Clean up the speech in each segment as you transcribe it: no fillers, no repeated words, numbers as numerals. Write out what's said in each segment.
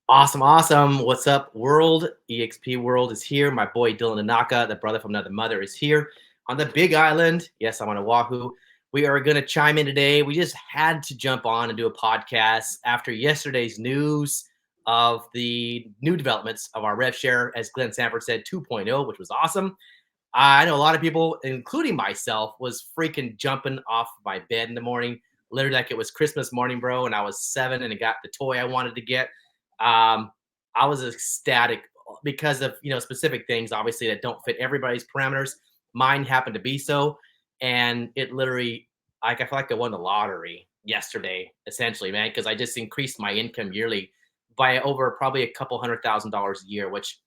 Awesome, awesome. What's up, world? EXP World is here. My boy Dylan Nonaka, the brother from another mother, is here on the Big Island. Yes, I'm on Oahu. We are going to chime in today. We just had to jump on and do a podcast after yesterday's news of the new developments of our rev share, as Glenn Sanford said, 2.0, which was awesome. I know a lot of people, including myself, was freaking jumping off my bed in the morning, literally like it was Christmas morning, bro. And I was 7 and I got the toy I wanted to get. um, I was ecstatic because of specific things, obviously that don't fit everybody's parameters. Mine happened to be so, and it literally, like, I feel like I won the lottery yesterday, essentially, man, because I just increased my income yearly by over probably a couple $100,000 a year, which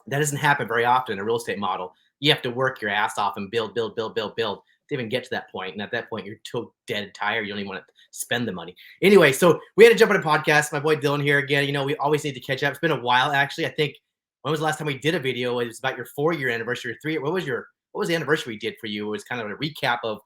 that doesn't happen very often in a real estate model. You have to work your ass off and build, build, build, build, build to even get to that point. And at that point, you're too dead and tired. You don't even want to spend the money. Anyway, so we had to jump on a podcast. My boy Dylan here again. We always need to catch up. It's been a while, actually. I think, when was the last time we did a video? It was about your 4-year anniversary, or 3. What was the anniversary we did for you? It was kind of a recap of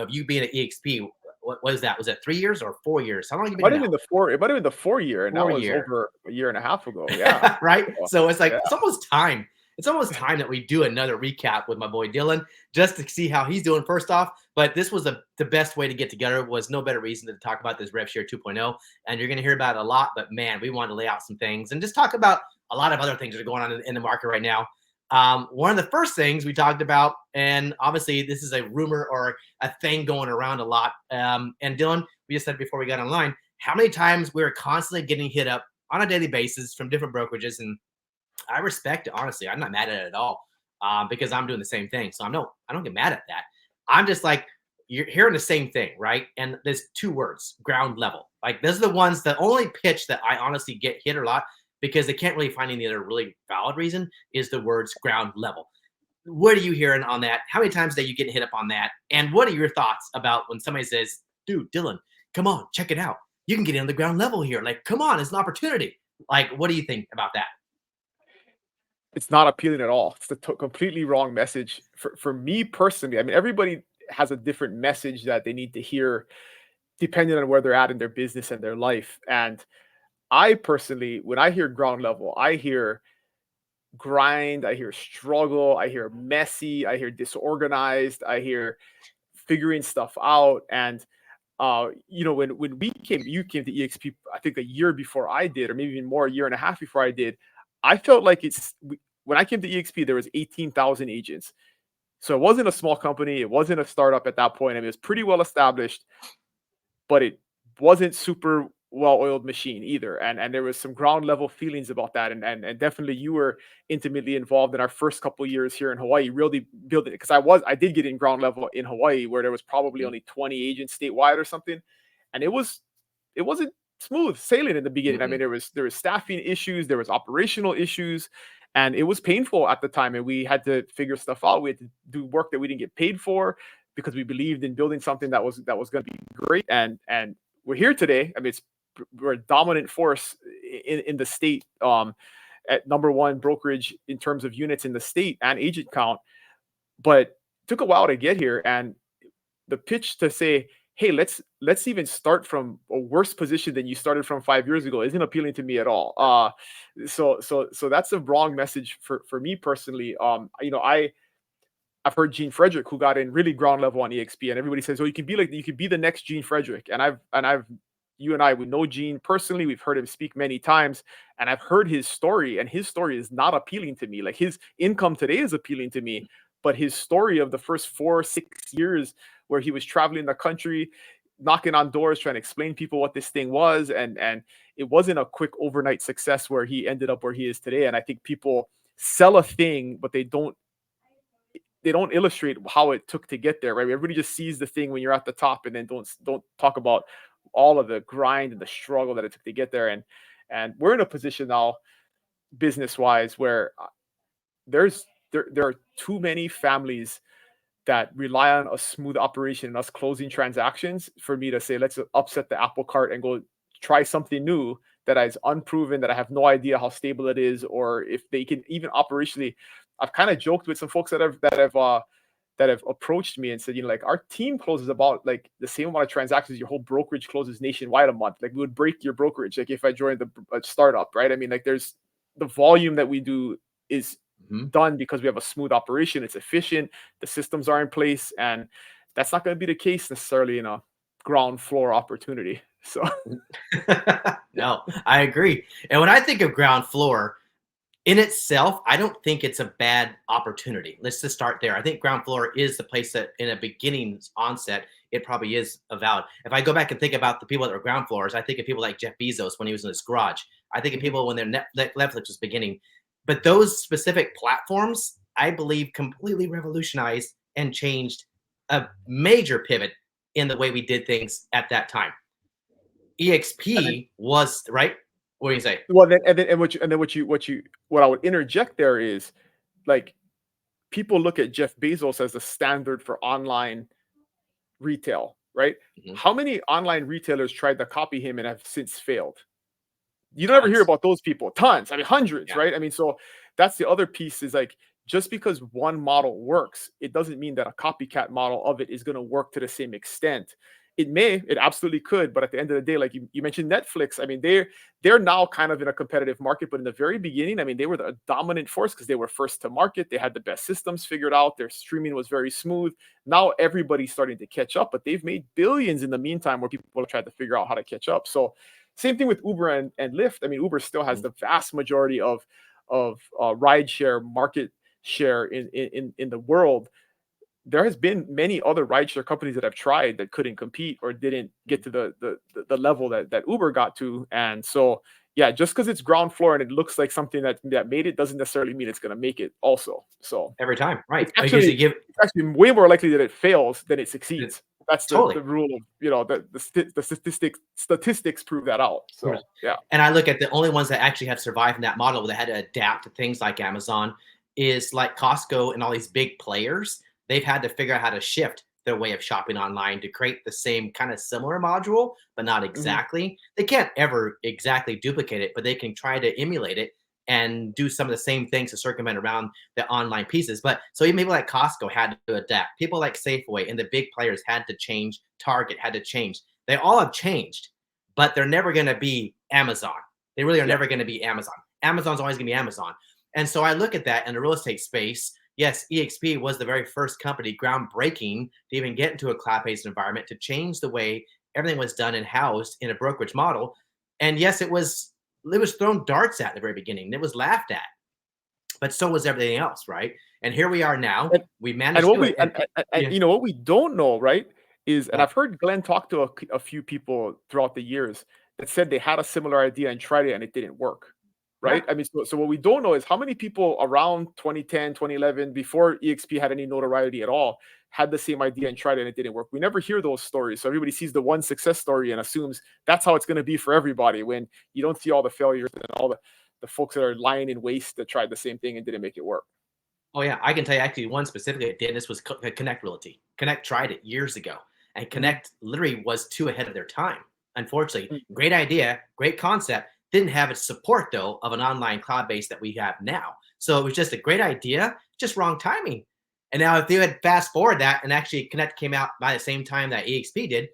you being at EXP. What was that? Was that 3 years or 4 years? How long have you been Might have now? been the 4. It might have been the 4-year, and that was 4-year. over a year and a half ago. Yeah. Right. So it's like Yeah. it's almost time. It's almost time that we do another recap with my boy Dylan, just to see how he's doing first off. But this was the best way to get together. Was no better reason to talk about this RevShare 2.0. And you're going to hear about it a lot. But man, we wanted to lay out some things and just talk about a lot of other things that are going on in the market right now. One of the first things we talked about, and obviously this is a rumor or a thing going around a lot. And Dylan, we just said before we got online, how many times we were constantly getting hit up on a daily basis from different brokerages. And I respect it, honestly. I'm not mad at it at all, because I'm doing the same thing. So I don't get mad at that. I'm just like, you're hearing the same thing, right? And there's 2 words: ground level. Like, those are the ones, the only pitch that I honestly get hit a lot, because they can't really find any other really valid reason, is the words ground level. What are you hearing on that? How many times are you getting hit up on that? And what are your thoughts about when somebody says, dude, Dylan, come on, check it out. You can get in on the ground level here. Like, come on, it's an opportunity. Like, what do you think about that? It's not appealing at all. It's the completely wrong message. For me personally, I mean, everybody has a different message that they need to hear depending on where they're at in their business and their life. And I personally, when I hear ground level, I hear grind, I hear struggle, I hear messy, I hear disorganized, I hear figuring stuff out. And when you came to EXP, I think a year before I did, or maybe even more, a year and a half before I did, I felt like when I came to EXP, there was 18,000 agents. So it wasn't a small company. It wasn't a startup at that point. I mean, it was pretty well established, but it wasn't super well-oiled machine either. And there was some ground level feelings about that. And definitely you were intimately involved in our first couple of years here in Hawaii, really building it. Because I did get in ground level in Hawaii, where there was probably only 20 agents statewide or something. And it wasn't smooth sailing in the beginning. I mean, there was staffing issues, there was operational issues, and it was painful at the time. And we had to figure stuff out. We had to do work that we didn't get paid for, because we believed in building something that was going to be great. And we're here today. I mean, we're a dominant force in the state, at number 1 brokerage in terms of units in the state and agent count. But it took a while to get here. And the pitch to say, hey, let's even start from a worse position than you started from 5 years ago, isn't appealing to me at all. So that's a wrong message for me personally. I've heard Gene Frederick, who got in really ground level on EXP, and everybody says, "Oh, you can be the next Gene Frederick." And you and I, we know Gene personally. We've heard him speak many times, and I've heard his story, and his story is not appealing to me. Like, his income today is appealing to me, but his story of the first 4-6 years, where he was traveling the country, knocking on doors, trying to explain to people what this thing was, and it wasn't a quick overnight success where he ended up where he is today. And I think people sell a thing, but they don't illustrate how it took to get there, right? Everybody just sees the thing when you're at the top, and then don't talk about all of the grind and the struggle that it took to get there. And we're in a position now, business wise, where there are too many families that rely on a smooth operation and us closing transactions for me to say, let's upset the apple cart and go try something new that is unproven, that I have no idea how stable it is, or if they can even operationally. I've kind of joked with some folks that have that have approached me and said, like, our team closes about like the same amount of transactions your whole brokerage closes nationwide a month. Like, we would break your brokerage, like, if I joined a startup, right? I mean, like, there's the volume that we do is done because we have a smooth operation. It's efficient. The systems are in place, and that's not going to be the case necessarily in a ground floor opportunity. So no, I agree. And when I think of ground floor in itself, I don't think it's a bad opportunity. Let's just start there. I think ground floor is the place that in a beginning's onset, it probably is a valid. If I go back and think about the people that were ground floors, I think of people like Jeff Bezos when he was in his garage. I think of people when their Netflix was beginning. But those specific platforms, I believe, completely revolutionized and changed a major pivot in the way we did things at that time. EXP was right. What do you say? Well, what I would interject there is, like, people look at Jeff Bezos as the standard for online retail, right? How many online retailers tried to copy him and have since failed? You never hear about those people. Tons. I mean, hundreds, right? I mean, so that's the other piece is, like, just because one model works, it doesn't mean that a copycat model of it is going to work to the same extent. It absolutely could, but at the end of the day, like you mentioned Netflix, I mean, they're now kind of in a competitive market, but in the very beginning, I mean, they were the dominant force because they were first to market. They had the best systems figured out. Their streaming was very smooth. Now everybody's starting to catch up, but they've made billions in the meantime where people have tried to figure out how to catch up. So same thing with Uber and Lyft. I mean, Uber still has the vast majority of rideshare market share in the world. There has been many other rideshare companies that have tried that couldn't compete or didn't get to the level that Uber got to. And so, yeah, just because it's ground floor and it looks like something that made it doesn't necessarily mean it's going to make it also. So every time, right? It's actually way more likely that it fails than it succeeds. That's the rule of, the statistics prove that out. So, yeah. And I look at the only ones that actually have survived in that model that had to adapt to things like Amazon is like Costco and all these big players. They've had to figure out how to shift their way of shopping online to create the same kind of similar module, but not exactly. They can't ever exactly duplicate it, but they can try to emulate it and do some of the same things to circumvent around the online pieces. But so even people like Costco had to adapt. People like Safeway and the big players had to change. Target had to change. They all have changed, but they're never going to be Amazon. They really are never going to be Amazon. Amazon's always going to be Amazon. And so I look at that in the real estate space. Yes, EXP was the very first company, groundbreaking, to even get into a cloud-based environment, to change the way everything was done and housed in a brokerage model. And yes, it was thrown darts at the very beginning. It was laughed at, but so was everything else, right? And here we are now. We managed to do it. You know what we don't know, right? Is, and I've heard Glenn talk to a few people throughout the years that said they had a similar idea and tried it and it didn't work. Right. I mean, so what we don't know is how many people around 2010, 2011, before EXP had any notoriety at all, had the same idea and tried it and it didn't work. We never hear those stories. So everybody sees the one success story and assumes that's how it's going to be for everybody, when you don't see all the failures and all the folks that are lying in waste that tried the same thing and didn't make it work. Oh, yeah. I can tell you actually one specifically that did this was Connect Realty. Connect tried it years ago, and Connect literally was too ahead of their time. Unfortunately, great idea, great concept. Didn't have its support, though, of an online cloud base that we have now. So it was just a great idea, just wrong timing. And now if they had fast forward that and actually Connect came out by the same time that EXP did,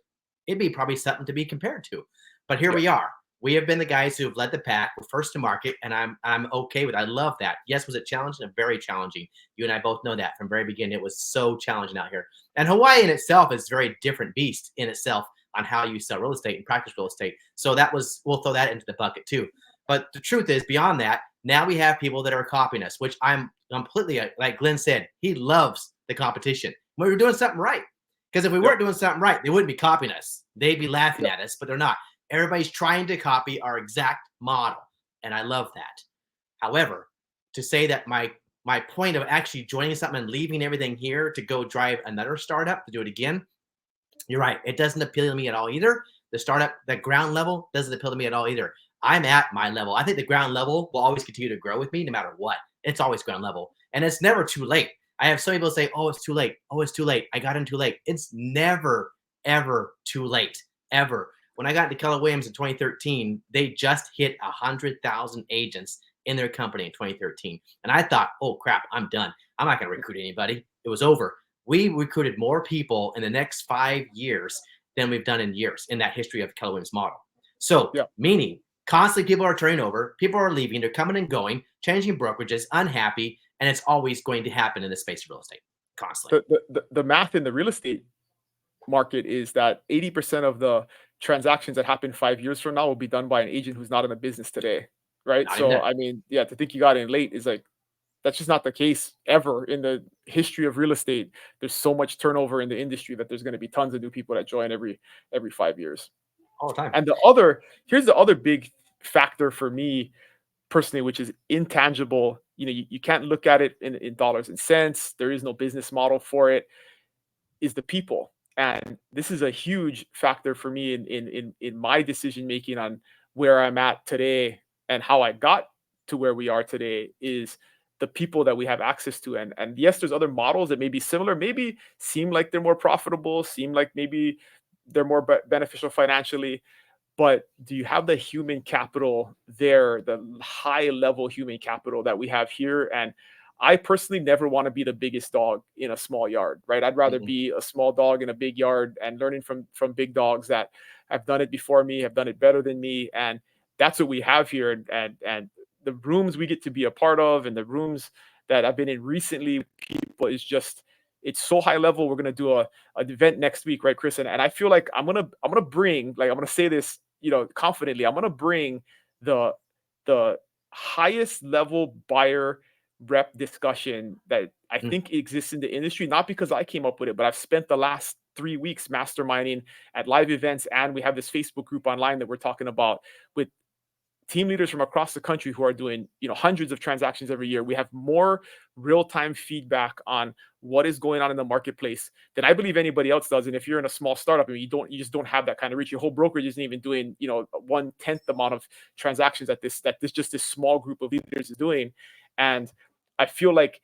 it'd be probably something to be compared to. But here we are. We have been the guys who have led the pack. We're first to market, and I'm okay with it. I love that. Yes, was it challenging? Very challenging. You and I both know that from very beginning. It was so challenging out here. And Hawaii in itself is a very different beast in itself on how you sell real estate and practice real estate. So we'll throw that into the bucket too. But the truth is, beyond that, now we have people that are copying us, which I'm completely, like Glenn said, he loves the competition. We're doing something right. Because if we weren't doing something right, they wouldn't be copying us. They'd be laughing at us, but they're not. Everybody's trying to copy our exact model, and I love that. However, to say that my point of actually joining something and leaving everything here to go drive another startup to do it again, you're right. It doesn't appeal to me at all either. The startup, the ground level doesn't appeal to me at all either. I'm at my level. I think the ground level will always continue to grow with me no matter what. It's always ground level. And it's never too late. I have some people say, oh, it's too late. Oh, it's too late. I got in too late. It's never, ever too late, ever. When I got into Keller Williams in 2013, they just hit 100,000 agents in their company in 2013. And I thought, oh, crap, I'm done. I'm not going to recruit anybody. It was over. we recruited more people in the next 5 years than we've done in years in that history of Keller Williams model. So, Yeah. meaning constantly people are turning over, people are leaving, they're coming and going, changing brokerages, unhappy, and it's always going to happen in the space of real estate constantly. The math in the real estate market is that 80% of the transactions that happen 5 years from now will be done by an agent who's not in the business today, right? Not even So, that. I mean, yeah, to think you got in late is like, that's just not the case ever in the history of real estate. There's so much turnover in the industry that there's going to be tons of new people that join every 5 years. All the time. And here's the other big factor for me personally, which is intangible. You know, you can't look at it in dollars and cents. There is no business model for it. Is the people. And this is a huge factor for me in my decision making on where I'm at today and how I got to where we are today is the people that we have access to. And yes, there's other models that may be similar, maybe seem like they're more profitable, seem like maybe they're more beneficial financially. But do you have the human capital there, the high level human capital that we have here? And I personally never want to be the biggest dog in a small yard, right? I'd rather be a small dog in a big yard and learning from big dogs that have done it before me, have done it better than me. And that's what we have here. And the rooms we get to be a part of and the rooms that I've been in recently, people is just, it's so high level. We're gonna do an event next week, right, Chris? And I feel like I'm gonna bring, like, I'm gonna say this, you know, confidently. I'm gonna bring the highest level buyer rep discussion that I think exists in the industry, not because I came up with it, but I've spent the last 3 weeks masterminding at live events, and we have this Facebook group online that we're talking about with team leaders from across the country who are doing, you know, hundreds of transactions every year. We have more real-time feedback on what is going on in the marketplace than I believe anybody else does. And if you're in a small startup, I mean, you just don't have that kind of reach. Your whole brokerage isn't even doing, you know, 1/10 amount of transactions that this just this small group of leaders is doing. And I feel like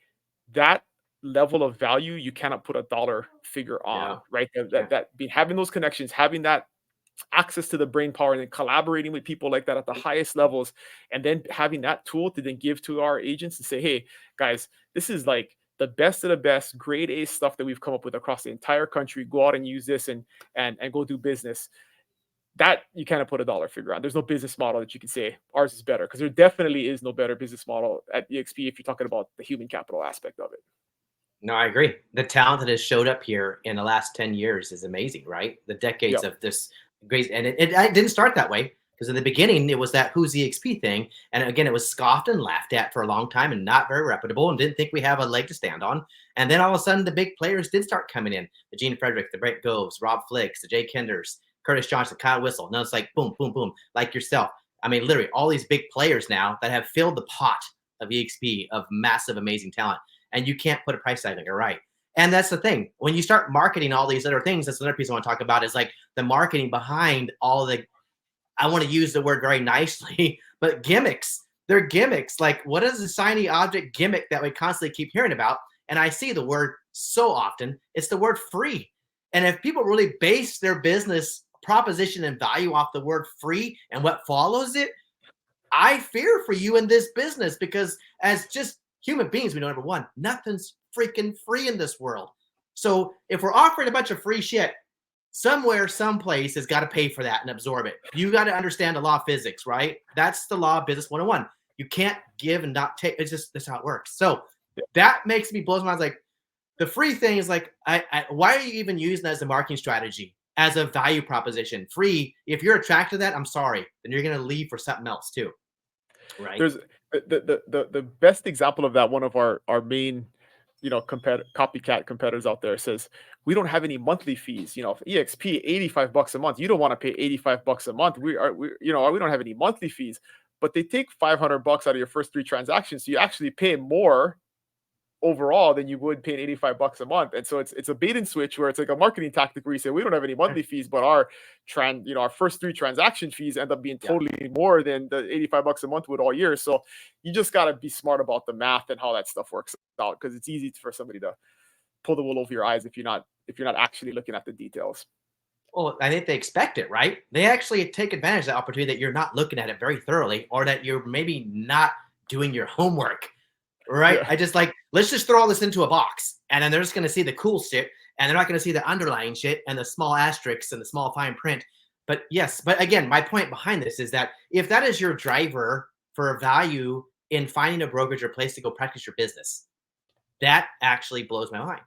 that level of value you cannot put a dollar figure on, right? That having those connections, having that access to the brain power, and then collaborating with people like that at the highest levels, and then having that tool to then give to our agents and say, hey guys, this is like the best of the best grade A stuff that we've come up with across the entire country. Go out and use this and go do business. That you can't put a dollar figure on. There's no business model that you can say ours is better, because there definitely is no better business model at EXP if you're talking about the human capital aspect of it. No, I agree. The talent that has showed up here in the last 10 years is amazing, right? The decades of this great, and it didn't start that way, because in the beginning it was that who's EXP thing. And again, it was scoffed and laughed at for a long time and not very reputable and didn't think we have a leg to stand on. And then all of a sudden the big players did start coming in. The Gene Frederick, the Brett Goves, Rob Flicks, the Jay Kenders, Curtis Johnson, Kyle Whistle. Now it's like boom, boom, boom, like yourself. I mean, literally all these big players now that have filled the pot of EXP of massive, amazing talent. And you can't put a price tag on it. You're right. And that's the thing. When you start marketing all these other things, that's another piece I want to talk about, is like the marketing behind all the, I want to use the word very nicely, but gimmicks. They're gimmicks. Like, what is the shiny object gimmick that we constantly keep hearing about? And I see the word so often. It's the word free. And if people really base their business proposition and value off the word free and what follows it, I fear for you in this business, because as just human beings, we know, number one, nothing's freaking free in this world. So if we're offering a bunch of free shit, somewhere, someplace has got to pay for that and absorb it. You got to understand the law of physics, right? That's the law of business 101. You can't give and not take. It's just, that's how it works. So that makes me blows my mind. Like, the free thing is like, why are you even using that as a marketing strategy, as a value proposition? Free, if you're attracted to that, I'm sorry, then you're going to leave for something else too. Right. There's the best example of that. One of our main, you know, copycat competitors out there says, we don't have any monthly fees. You know, EXP $85 a month. You don't want to pay $85 a month. We don't have any monthly fees, but they take $500 out of your first 3 transactions. So you actually pay more overall than you would paying $85 a month. And so it's a bait and switch, where it's like a marketing tactic where you say, we don't have any monthly fees, but our first 3 transaction fees end up being totally more than the $85 a month would all year. So you just got to be smart about the math and how that stuff works out, because it's easy for somebody to pull the wool over your eyes if you're not actually looking at the details. Well, I think they expect it, right? They actually take advantage of the opportunity that you're not looking at it very thoroughly, or that you're maybe not doing your homework. right? Yeah. I just like, let's just throw all this into a box, and then they're just going to see the cool shit, and they're not going to see the underlying shit and the small asterisks and the small fine print. But yes, but again, my point behind this is that if that is your driver for value in finding a brokerage or place to go practice your business, that actually blows my mind.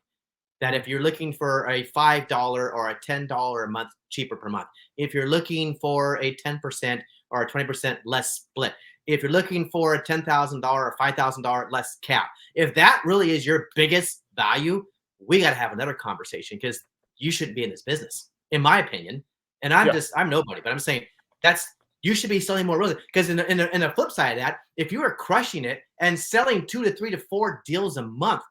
That if you're looking for a $5 or a $10 a month cheaper per month, if you're looking for a 10% or a 20% less split, if you're looking for a $10,000 or $5,000 less cap, if that really is your biggest value, we got to have another conversation, because you shouldn't be in this business, in my opinion. And I'm nobody, but I'm saying you should be selling more real estate, because in the flip side of that, if you are crushing it and selling 2 to 3 to 4 deals a month,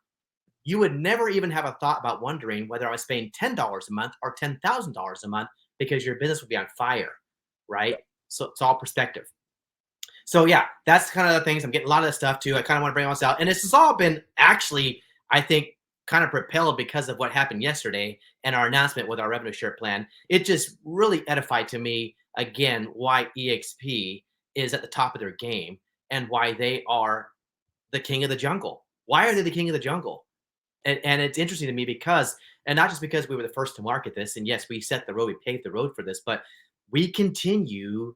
you would never even have a thought about wondering whether I was paying $10 a month or $10,000 a month, because your business would be on fire, right? So it's all perspective. So yeah, that's kind of the things. I'm getting a lot of this stuff too. I kind of want to bring this out. And this has all been actually, I think, kind of propelled because of what happened yesterday and our announcement with our revenue share plan. It just really edified to me, again, why EXP is at the top of their game and why they are the king of the jungle. Why are they the king of the jungle? And it's interesting to me because, and not just because we were the first to market this, and yes, we set the road, we paved the road for this, but we continue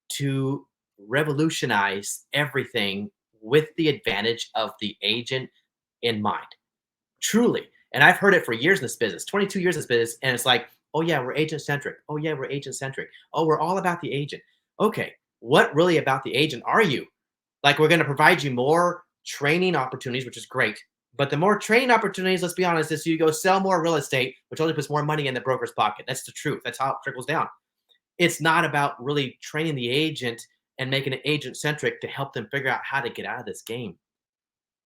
to revolutionize everything with the advantage of the agent in mind. Truly. And I've heard it for years in this business, 22 years in this business. And it's like, oh yeah, we're agent centric. Oh yeah, we're agent centric. Oh, we're all about the agent. Okay. What really about the agent are you? Like, we're going to provide you more training opportunities, which is great. But the more training opportunities, let's be honest, is you go sell more real estate, which only puts more money in the broker's pocket. That's the truth. That's how it trickles down. It's not about really training the agent and making it agent centric to help them figure out how to get out of this game.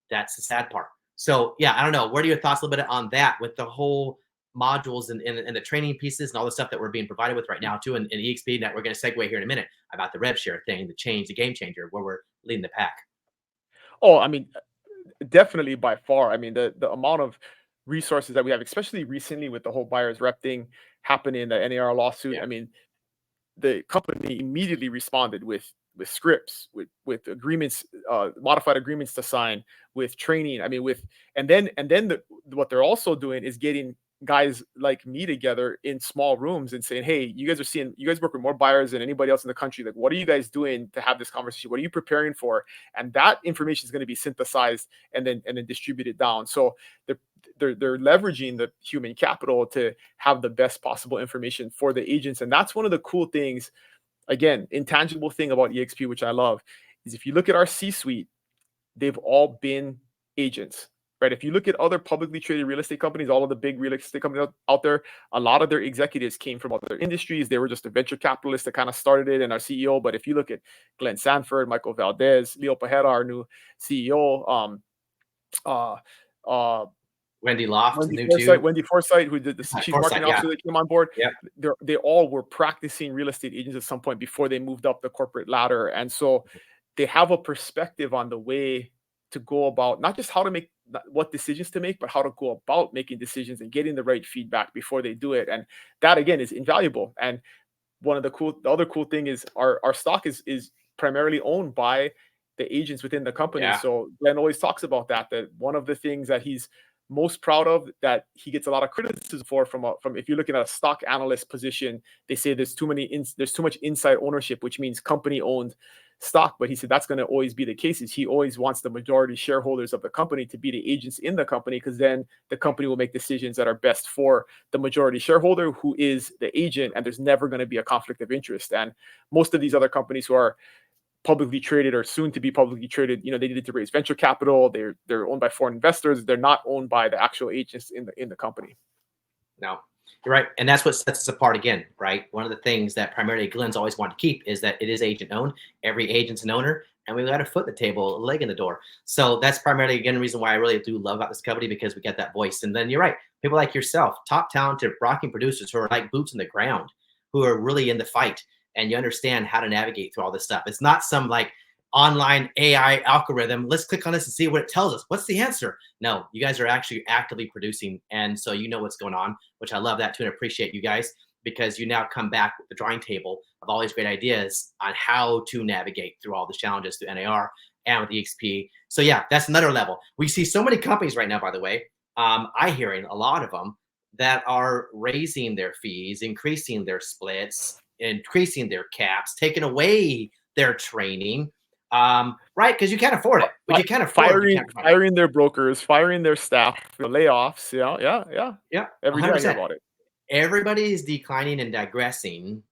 That's the sad part. So yeah, I don't know. What are your thoughts a little bit on that with the whole modules and the training pieces and all the stuff that we're being provided with right now too in EXP? That we're going to segue here in a minute about the rev share thing, the game changer, where we're leading the pack. Oh, I mean, definitely by far. I mean, the amount of resources that we have, especially recently with the whole buyer's rep thing happening, the NAR lawsuit. Yeah. I mean, the company immediately responded with scripts, with agreements, modified agreements to sign, with training. I mean, what they're also doing is getting guys like me together in small rooms and saying, hey, you guys work with more buyers than anybody else in the country. Like, what are you guys doing to have this conversation? What are you preparing for? And that information is going to be synthesized and then distributed down. So they're leveraging the human capital to have the best possible information for the agents. And that's one of the cool things, again, intangible thing about EXP, which I love, is if you look at our C-suite, they've all been agents, right? If you look at other publicly traded real estate companies, all of the big real estate companies out there, a lot of their executives came from other industries. They were just a venture capitalist that kind of started it, and our CEO. But if you look at Glenn Sanford, Michael Valdez, Leo Pajeda, our new CEO, Wendy Loft, Wendy Forsythe, who did the chief marketing officer that came on board. Yeah. They all were practicing real estate agents at some point before they moved up the corporate ladder. And so they have a perspective on the way to go about not just how to make what decisions to make, but how to go about making decisions and getting the right feedback before they do it. And that, again, is invaluable. And the other cool thing is our stock is primarily owned by the agents within the company. Yeah. So Glenn always talks about that one of the things that he's most proud of, that he gets a lot of criticism for from if you're looking at a stock analyst position, they say there's too much inside ownership, which means company owned stock. But he said that's going to always be the case. Is he always wants the majority shareholders of the company to be the agents in the company, because then the company will make decisions that are best for the majority shareholder, who is the agent, and there's never going to be a conflict of interest. And most of these other companies who are publicly traded or soon to be publicly traded, they needed to raise venture capital. They're owned by foreign investors. They're not owned by the actual agents in the company. No, you're right. And that's what sets us apart again, right? One of the things that primarily Glenn's always wanted to keep is that it is agent owned. Every agent's an owner, and we've got a foot in the table, a leg in the door. So that's primarily, again, the reason why I really do love about this company, because we get that voice. And then you're right. People like yourself, top talented rocking producers who are like boots in the ground, who are really in the fight, and you understand how to navigate through all this stuff. It's not some like online AI algorithm. Let's click on this and see what it tells us. What's the answer? No, you guys are actually actively producing. And so you know what's going on, which I love that too, and appreciate you guys, because you now come back with the drawing table of all these great ideas on how to navigate through all the challenges through NAR and with EXP. So yeah, that's another level. We see so many companies right now, by the way, I hearing a lot of them that are raising their fees, increasing their splits, increasing their caps, taking away their training, right? Because you can't afford it. But you can't afford it. You can't firing their brokers, firing their staff, layoffs. Yeah, Every day I hear 100%. about it. Everybody is declining and digressing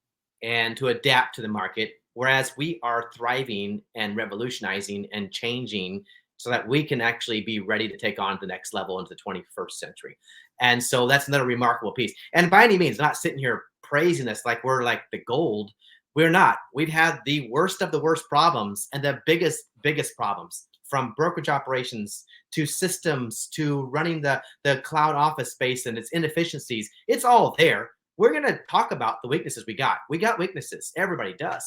and to adapt to the market, whereas we are thriving and revolutionizing and changing so that we can actually be ready to take on the next level into the 21st century. And so that's another remarkable piece. And by any means, not sitting here praising us like we're like the gold. We're not. We've had the worst of the worst problems and the biggest problems, from brokerage operations to systems to running the cloud office space and its inefficiencies. It's all there. We're going to talk about the weaknesses we got. We got weaknesses. Everybody does.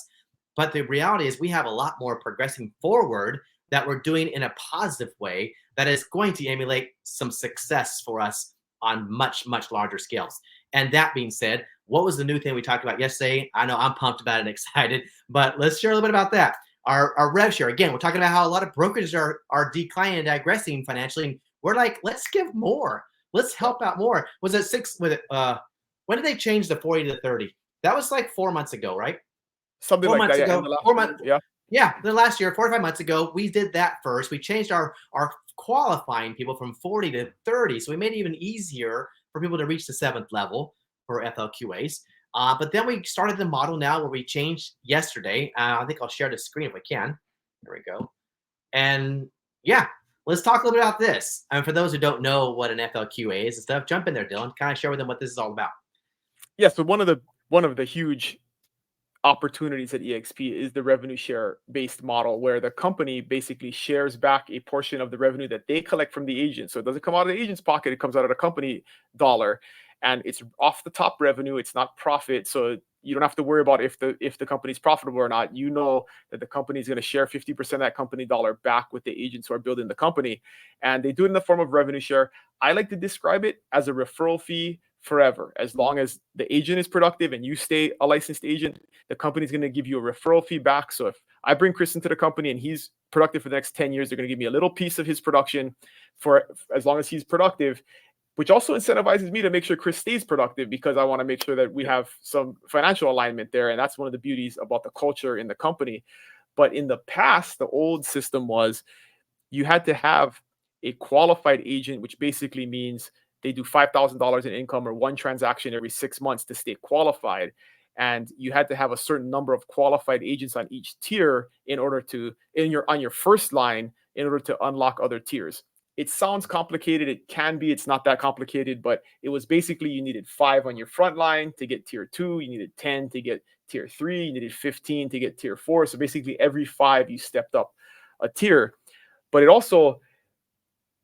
But the reality is we have a lot more progressing forward that we're doing in a positive way that is going to emulate some success for us on much, much larger scales. And that being said, what was the new thing we talked about yesterday? I know I'm pumped about it and excited, but let's share a little bit about that. Our rev share. Again, we're talking about how a lot of brokerages are declining and digressing financially. And we're like, let's give more. Let's help out more. Was it when did they change the 40 to 30? That was like 4 months ago, right? Something 4 like months that. ago. Yeah, 4 months. Yeah. The last year, 4 or 5 months ago, we did that first. We changed our qualifying people from 40 to 30. So we made it even easier for people to reach the 7th level for FLQAs. But then we started the model now where we changed yesterday. I think I'll share the screen if I can. There we go. And yeah, let's talk a little bit about this. And for those who don't know what an FLQA is and stuff, jump in there, Dylan. Kind of share with them what this is all about. Yeah. So one of the huge opportunities at EXP is the revenue share based model, where the company basically shares back a portion of the revenue that they collect from the agent. So it doesn't come out of the agent's pocket, it comes out of the company dollar, and it's off the top revenue. It's not profit. So you don't have to worry about if the company's profitable or not. You know that the company is going to share 50% of that company dollar back with the agents who are building the company, and they do it in the form of revenue share. I like to describe it as a referral fee forever. As long as the agent is productive and you stay a licensed agent, the company's going to give you a referral fee back. So if I bring Chris into the company and he's productive for the next 10 years, they're going to give me a little piece of his production for as long as he's productive, which also incentivizes me to make sure Chris stays productive, because I want to make sure that we have some financial alignment there. And that's one of the beauties about the culture in the company. But in the past, the old system was you had to have a qualified agent, which basically means they do $5,000 in income or one transaction every 6 months to stay qualified. And you had to have a certain number of qualified agents on each tier in order to, on your first line, in order to unlock other tiers. It sounds complicated. It can be. It's not that complicated, but it was basically you needed 5 on your front line to get tier 2. You needed 10 to get tier 3. You needed 15 to get tier 4. So basically every 5 you stepped up a tier. But it also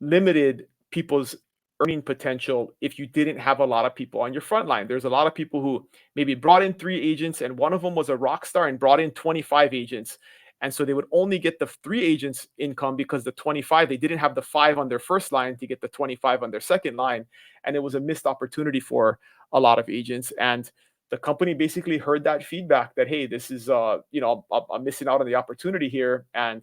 limited people's earning potential if you didn't have a lot of people on your front line. There's a lot of people who maybe brought in 3 agents and one of them was a rock star and brought in 25 agents. And so they would only get the 3 agents income because the 25, they didn't have the 5 on their first line to get the 25 on their second line. And it was a missed opportunity for a lot of agents. And the company basically heard that feedback that, hey, this is, I'm missing out on the opportunity here. And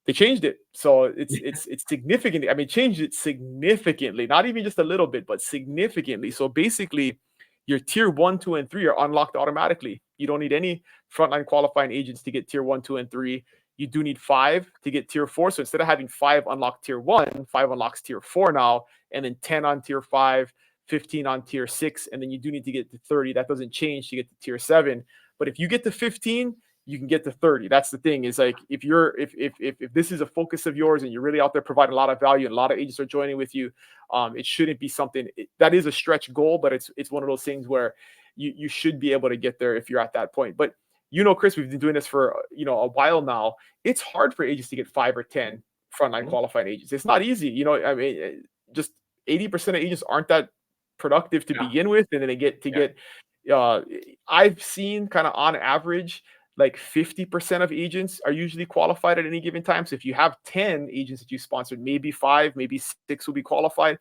they changed it. So it's significant. I mean, changed it significantly, not even just a little bit, but significantly. So basically your tier 1, 2, and 3 are unlocked automatically. You don't need any frontline qualifying agents to get tier 1, 2, and 3. You do need 5 to get tier 4. So instead of having 5 unlock tier 1, 5 unlocks tier 4 now, and then 10 on tier 5, 15 on tier 6, and then you do need to get to 30. That doesn't change to get to tier 7. But if you get to 15, you can get to 30. That's the thing, is like, if this is a focus of yours and you're really out there providing a lot of value and a lot of agents are joining with you, it shouldn't be something that is a stretch goal, but it's one of those things where you should be able to get there if you're at that point. But Chris, we've been doing this for a while now. It's hard for agents to get 5 or 10 frontline qualified agents. It's not easy. I mean, just 80% of agents aren't that productive to begin with, and then they get I've seen kind of on average, like 50% of agents are usually qualified at any given time. So if you have 10 agents that you sponsored, maybe 5, maybe 6 will be qualified.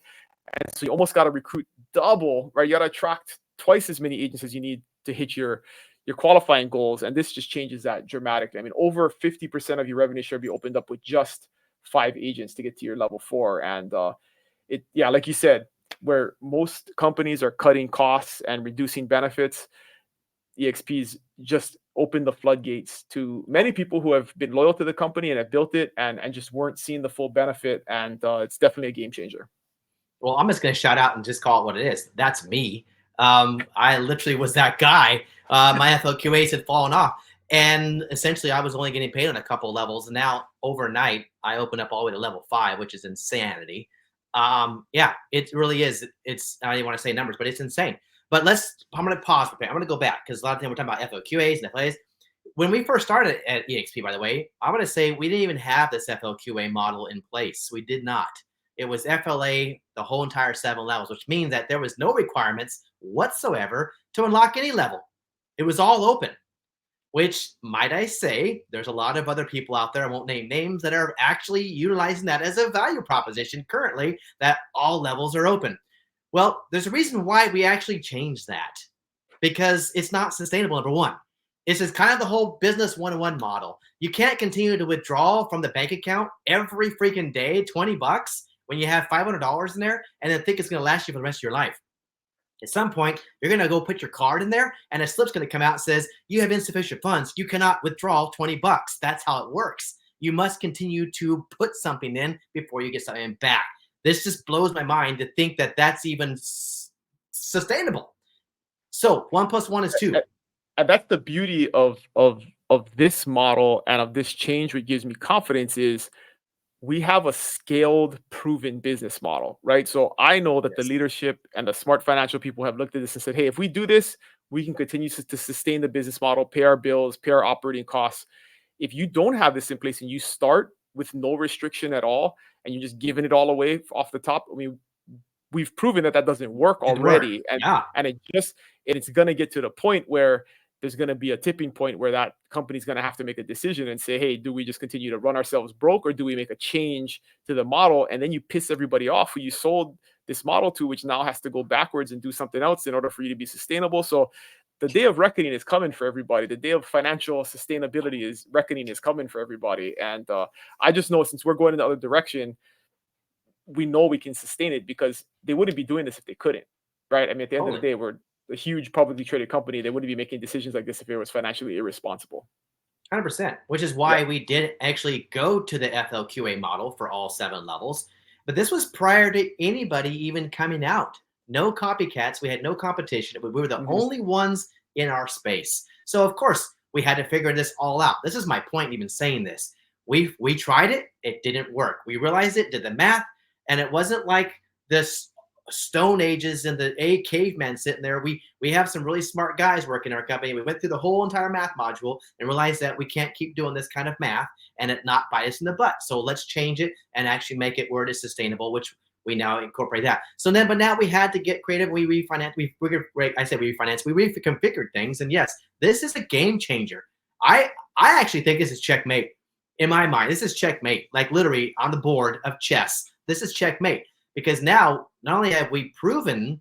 And so you almost got to recruit double, right? You got to attract twice as many agents as you need to hit your your qualifying goals. And this just changes that dramatically. I mean, over 50% of your revenue share be opened up with just 5 agents to get to your level 4. And yeah, like you said, where most companies are cutting costs and reducing benefits, EXP's just opened the floodgates to many people who have been loyal to the company and have built it and just weren't seeing the full benefit. And it's definitely a game changer. Well, I'm just going to shout out and just call it what it is. That's me. I literally was that guy. My FLQAs had fallen off. And essentially, I was only getting paid on a couple of levels. And now, overnight, I opened up all the way to level 5, which is insanity. Yeah, it really is. I don't even want to say numbers, but it's insane. But I'm going to pause for a minute. I'm going to go back because a lot of times we're talking about FLQAs and FLAs. When we first started at EXP, by the way, I'm going to say we didn't even have this FLQA model in place. We did not. It was FLA, the whole entire 7 levels, which means that there was no requirements whatsoever to unlock any level. It was all open, which, might I say, there's a lot of other people out there, I won't name names, that are actually utilizing that as a value proposition currently, that all levels are open. Well, there's a reason why we actually changed that, because it's not sustainable, number one. This is kind of the whole business 101 model. You can't continue to withdraw from the bank account every freaking day, $20, when you have $500 in there and then think it's going to last you for the rest of your life. At some point, you're going to go put your card in there and a slip's going to come out and says, you have insufficient funds. You cannot withdraw $20. That's how it works. You must continue to put something in before you get something back. This just blows my mind to think that that's even sustainable. So 1 + 1 is 2. And that's the beauty of this model and of this change. What gives me confidence is we have a scaled, proven business model, right? So I know that the leadership and the smart financial people have looked at this and said, hey, if we do this, we can continue to sustain the business model, pay our bills, pay our operating costs. If you don't have this in place and you start with no restriction at all, and you're just giving it all away off the top, I mean, we've proven that doesn't work already. And it's going to get to the point where there's going to be a tipping point where that company's going to have to make a decision and say, hey, do we just continue to run ourselves broke, or do we make a change to the model? And then you piss everybody off who you sold this model to, which now has to go backwards and do something else in order for you to be sustainable. So the day of reckoning is coming for everybody. The day of financial sustainability reckoning is coming for everybody. And I just know, since we're going in the other direction, we know we can sustain it, because they wouldn't be doing this if they couldn't, right? I mean, at the end of the day, we're a huge publicly traded company. They wouldn't be making decisions like this if it was financially irresponsible. 100%, which is why we did actually go to the FLQA model for all 7 levels. But this was prior to anybody even coming out. No copycats. We had no competition. We were the only ones in our space. So, of course, we had to figure this all out. This is my point even saying this. We tried it. It didn't work. We realized it, did the math, and it wasn't like this Stone Ages and the caveman sitting there. We have some really smart guys working in our company. We went through the whole entire math module and realized that we can't keep doing this kind of math and it not bite us in the butt. So let's change it and actually make it where it is sustainable, which we now incorporate that. So then, but now we had to get creative. We refinanced. We refinanced. We reconfigured things. And yes, this is a game changer. I actually think this is checkmate in my mind. This is checkmate, like literally on the board of chess. This is checkmate. Because now, not only have we proven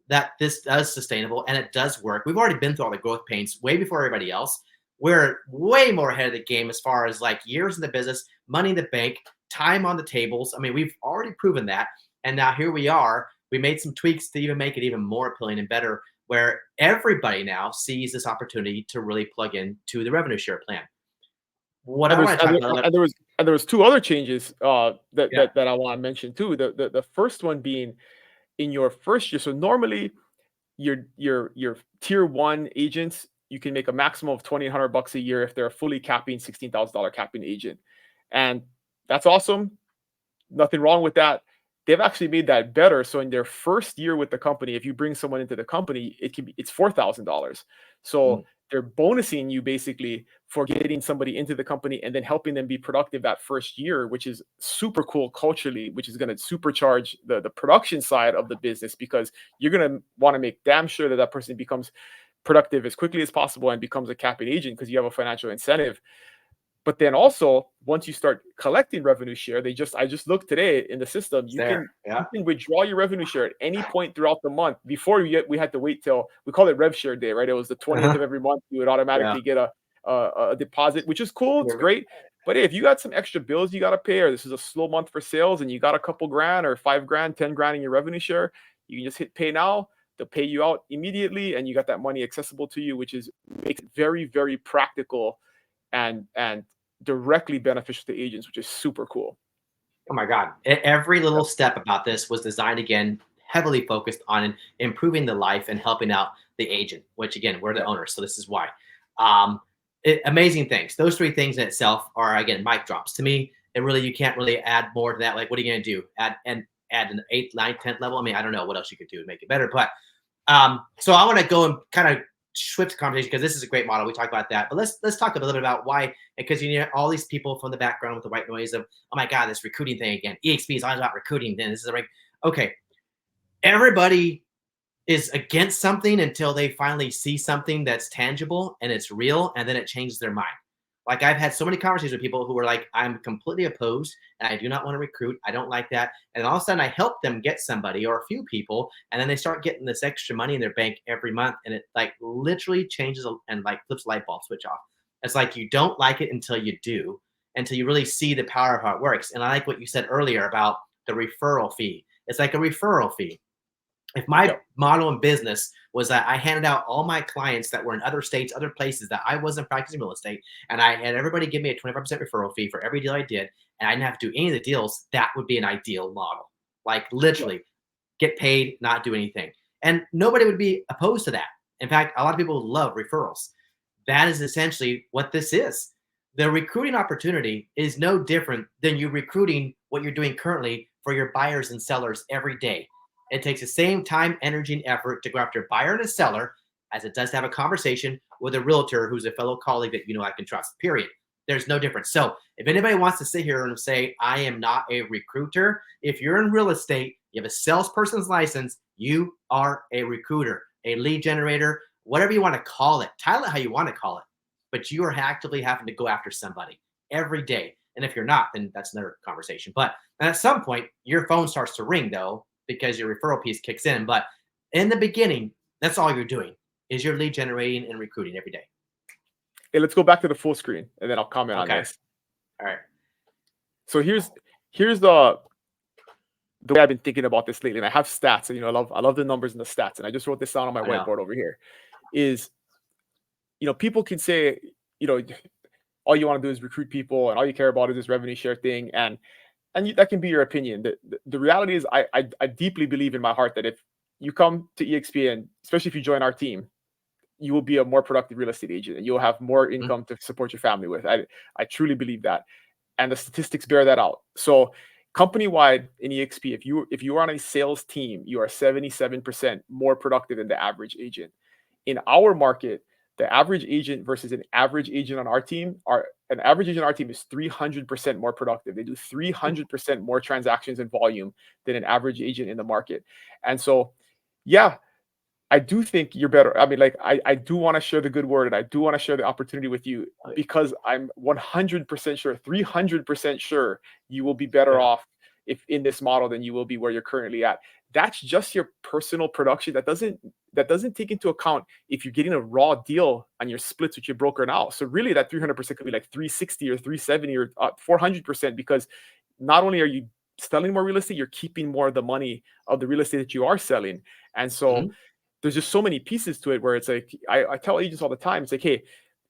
that this does sustainable and it does work, we've already been through all the growth pains way before everybody else. We're way more ahead of the game as far as like years in the business, money in the bank, time on the tables. I mean, we've already proven that. And now here we are. We made some tweaks to even make it even more appealing and better, where everybody now sees this opportunity to really plug into the revenue share plan. And there was 2 other changes that I want to mention too. The first one being in your first year. So normally your tier 1 agents, you can make a maximum of $2,800 a year if they're a fully capping $16,000 capping agent. And that's awesome. Nothing wrong with that. They've actually made that better. So in their first year with the company, if you bring someone into the company, it's $4,000. So they're bonusing you basically for getting somebody into the company and then helping them be productive that first year, which is super cool culturally, which is going to supercharge the production side of the business, because you're going to want to make damn sure that person becomes productive as quickly as possible and becomes a capping agent, because you have a financial incentive. But then also, once you start collecting revenue share, I just looked today in the system, It's you there. Yeah. can withdraw your revenue share at any point throughout the month. Before we had to wait till, we call it rev share day, right? It was the 20th of every month. You would Yeah. automatically get a deposit, which is cool. It's great. But hey, if you got some extra bills you got to pay, or this is a slow month for sales and you got a couple grand or 5 grand, 10 grand in your revenue share, you can just hit pay now. They'll pay you out immediately and you got that money accessible to you, which makes it very, very practical and directly beneficial to agents, which is super cool. Oh my God. Every little step about this was designed, again, heavily focused on improving the life and helping out the agent, which again, we're the owners. So this is why. Amazing things. Those three things in itself are, again, mic drops to me. And really, you can't really add more to that. Like, what are you going to do? Add an 8th, 9th, 10th level? I mean, I don't know what else you could do to make it better. But so I want to go and kind of switch the conversation because this is a great model. We talked about that, but let's talk a little bit about why. Because you know all these people from the background with the white noise of, oh my God, this recruiting thing again. EXP is all about recruiting. Then this is like, okay, everybody is against something until they finally see something that's tangible and it's real, and then it changes their mind. Like I've had so many conversations with people who were like, I'm completely opposed and I do not want to recruit. I don't like that. And all of a sudden I help them get somebody or a few people. And then they start getting this extra money in their bank every month. And it like literally changes and like flips light bulb switch off. It's like, you don't like it until you do, until you really see the power of how it works. And I like what you said earlier about the referral fee. It's like a referral fee. If my model in business was that I handed out all my clients that were in other states, other places that I wasn't practicing real estate, and I had everybody give me a 25% referral fee for every deal I did, and I didn't have to do any of the deals, that would be an ideal model. Like literally get paid, not do anything. And nobody would be opposed to that. In fact, a lot of people love referrals. That is essentially what this is. The recruiting opportunity is no different than you recruiting what you're doing currently for your buyers and sellers every day. It takes the same time, energy, and effort to go after a buyer and a seller as it does to have a conversation with a realtor who's a fellow colleague that you know I can trust, period. There's no difference. So if anybody wants to sit here and say, I am not a recruiter, if you're in real estate, you have a salesperson's license, you are a recruiter, a lead generator, whatever you want to call it. Title it how you want to call it. But you are actively having to go after somebody every day. And if you're not, then that's another conversation. But at some point, your phone starts to ring, though, because your referral piece kicks in. But in the beginning, that's all you're doing is you're lead generating and recruiting every day. Hey, let's go back to the full screen and then I'll comment on this. All right. So here's the way I've been thinking about this lately. And I have stats, and I love the numbers and the stats. And I just wrote this down on my whiteboard over here. Is people can say, all you want to do is recruit people and all you care about is this revenue share thing. And that can be your opinion. The reality is I deeply believe in my heart that if you come to EXP, and especially if you join our team, you will be a more productive real estate agent and you'll have more income to support your family with. I truly believe that. And the statistics bear that out. So company-wide in EXP, if you are on a sales team, you are 77% more productive than the average agent. In our market, the average agent versus an average agent on our team an average agent on our team is 300% more productive. They do 300% more transactions in volume than an average agent in the market. And so, yeah, I do think you're better. I mean, like, I do want to share the good word and I do want to share the opportunity with you because I'm 100% sure, 300% sure you will be better off if in this model than you will be where you're currently at. That's just your personal production. That doesn't take into account if you're getting a raw deal on your splits with your broker now. So really that 300% could be like 360 or 370 or 400% because not only are you selling more real estate, you're keeping more of the money of the real estate that you are selling. And so there's just so many pieces to it where it's like, I tell agents all the time, it's like, hey,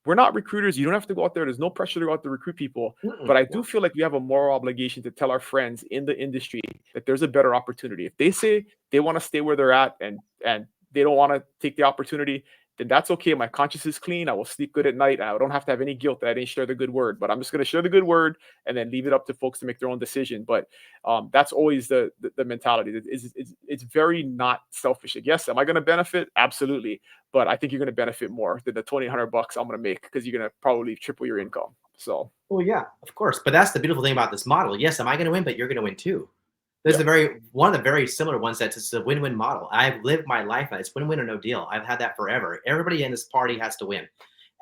we're not recruiters. You don't have to go out there. There's no pressure to go out to recruit people. But I do feel like we have a moral obligation to tell our friends in the industry that there's a better opportunity. If they say they want to stay where they're at and they don't want to take the opportunity, then that's okay. My conscience is clean. I will sleep good at night. I don't have to have any guilt that I didn't share the good word. But I'm just going to share the good word and then leave it up to folks to make their own decision. But that's always the mentality. It's very not selfish. Like, yes, am I going to benefit? Absolutely. But I think you're going to benefit more than the $2,800 I'm going to make because you're going to probably triple your income. So, well, yeah, of course. But that's the beautiful thing about this model. Yes, am I going to win? But you're going to win too. There's one of the very similar ones that's it's a win-win model. I've lived my life. It's win-win or no deal. I've had that forever. Everybody in this party has to win.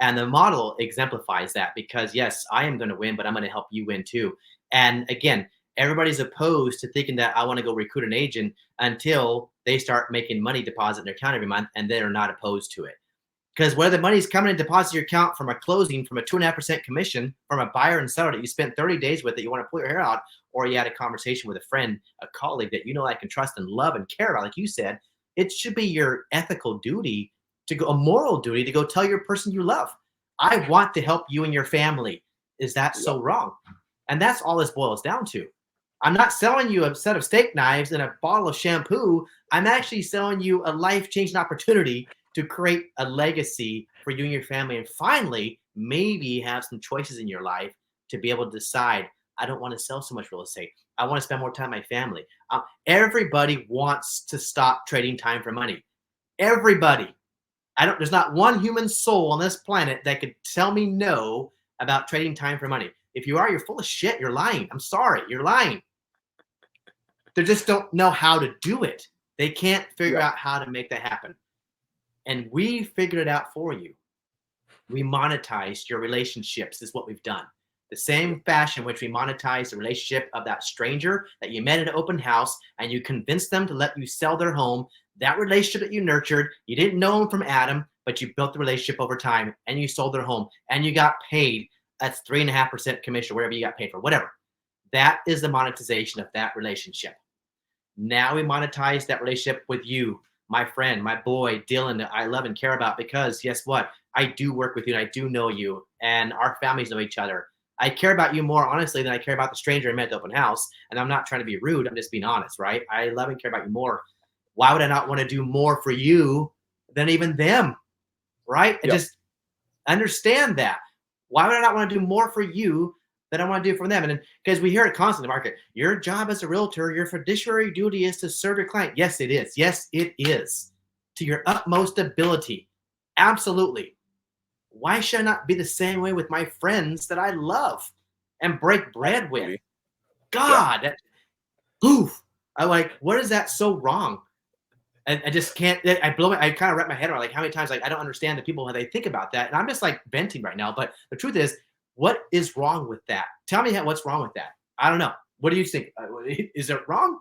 And the model exemplifies that because, yes, I am going to win, but I'm going to help you win too. And again, everybody's opposed to thinking that I want to go recruit an agent until they start making money deposit in their account every month, and they're not opposed to it. Because whether the money's coming in deposit your account from a closing, from a 2.5% commission, from a buyer and seller that you spent 30 days with that you want to pull your hair out, or you had a conversation with a friend, a colleague that you know I can trust and love and care about, like you said, it should be your ethical duty to go, a moral duty to go tell your person you love, I want to help you and your family. Is that so wrong? And that's all this boils down to. I'm not selling you a set of steak knives and a bottle of shampoo. I'm actually selling you a life-changing opportunity to create a legacy for you and your family. And finally, maybe have some choices in your life to be able to decide, I don't want to sell so much real estate. I want to spend more time with my family. Everybody wants to stop trading time for money. Everybody. There's not one human soul on this planet that could tell me no about trading time for money. If you are, you're full of shit. You're lying. I'm sorry. You're lying. They just don't know how to do it. They can't figure out how to make that happen. And we figured it out for you. We monetized your relationships is what we've done. The same fashion in which we monetized the relationship of that stranger that you met at an open house and you convinced them to let you sell their home. That relationship that you nurtured, you didn't know them from Adam, but you built the relationship over time and you sold their home and you got paid. That's 3.5% commission, whatever you got paid for, whatever. That is the monetization of that relationship. Now we monetize that relationship with you, my friend, my boy, Dylan, that I love and care about, because guess what? I do work with you and I do know you and our families know each other. I care about you more honestly than I care about the stranger I met at the open house. And I'm not trying to be rude. I'm just being honest, right? I love and care about you more. Why would I not want to do more for you than even them, right? I just understand that. Why would I not want to do more for you than I want to do for them? And because we hear it constantly in the market, your job as a realtor, your fiduciary duty is to serve your client. Yes, it is. Yes, it is. To your utmost ability. Absolutely. Why should I not be the same way with my friends that I love and break bread with? God, oof. I'm like, what is that so wrong? And I just can't, I kind of wrap my head around like how many times, like, I don't understand the people how they think about that. And I'm just like venting right now. But the truth is, what is wrong with that? Tell me what's wrong with that. I don't know. What do you think? Is it wrong?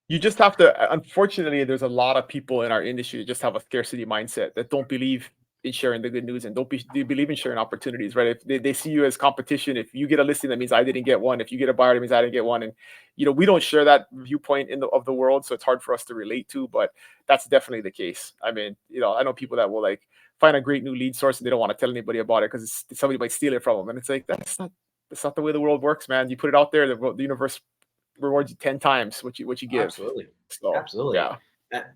You just have to, unfortunately, there's a lot of people in our industry that just have a scarcity mindset that don't believe in sharing the good news and don't believe in sharing opportunities, right? If they see you as competition, if you get a listing, that means I didn't get one. If you get a buyer, that means I didn't get one. And, we don't share that viewpoint of the world. So it's hard for us to relate to, but that's definitely the case. I mean, I know people that will like find a great new lead source and they don't want to tell anybody about it because somebody might steal it from them. And it's like, that's not the way the world works, man. You put it out there, the universe rewards you 10 times what you give. Absolutely. So, absolutely. Yeah.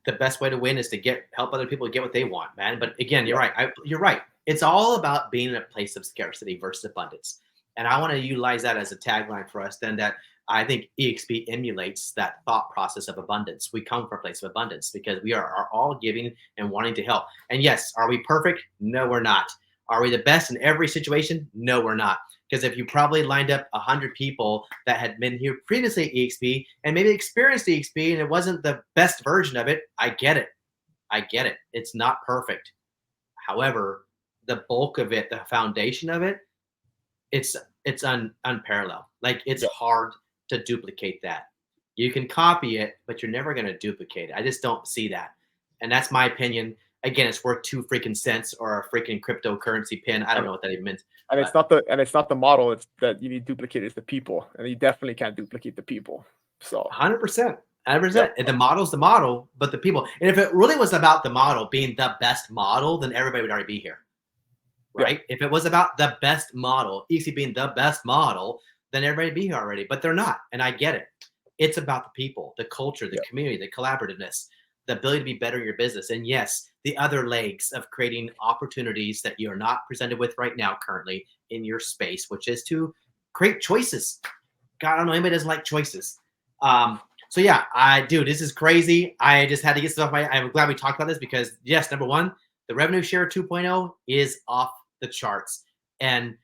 The best way to win is to help other people get what they want, man. But again, you're right. You're right. It's all about being in a place of scarcity versus abundance. And I want to utilize that as a tagline for us then, that I think EXP emulates that thought process of abundance. We come from a place of abundance because we are all giving and wanting to help. And yes, are we perfect? No, we're not. Are we the best in every situation? No, we're not. Because if you probably lined up 100 people that had been here previously at EXP and maybe experienced EXP and it wasn't the best version of it, I get it. I get it. It's not perfect. However, the bulk of it, the foundation of it, it's unparalleled. Like, it's hard to duplicate that. You can copy it, but you're never going to duplicate it. I just don't see that. And that's my opinion. Again, it's worth 2 freaking cents or a freaking cryptocurrency pin. I don't know what that even means. And it's not the model. It's that you need to duplicate is the people, and you definitely can't duplicate the people. So 100%. 100%. And the model's the model, but the people. And if it really was about the model being the best model, then everybody would already be here, right? If it was about the best model, EXP being the best model, then everybody would be here already. But they're not, and I get it. It's about the people, the culture, the community, the collaborativeness, the ability to be better in your business. And yes, the other legs of creating opportunities that you're not presented with right now currently in your space, which is to create choices. God, I don't know, anybody doesn't like choices. So yeah, dude, this is crazy. I just had to get stuff. I'm glad we talked about this because yes, number one, the revenue share 2.0 is off the charts, and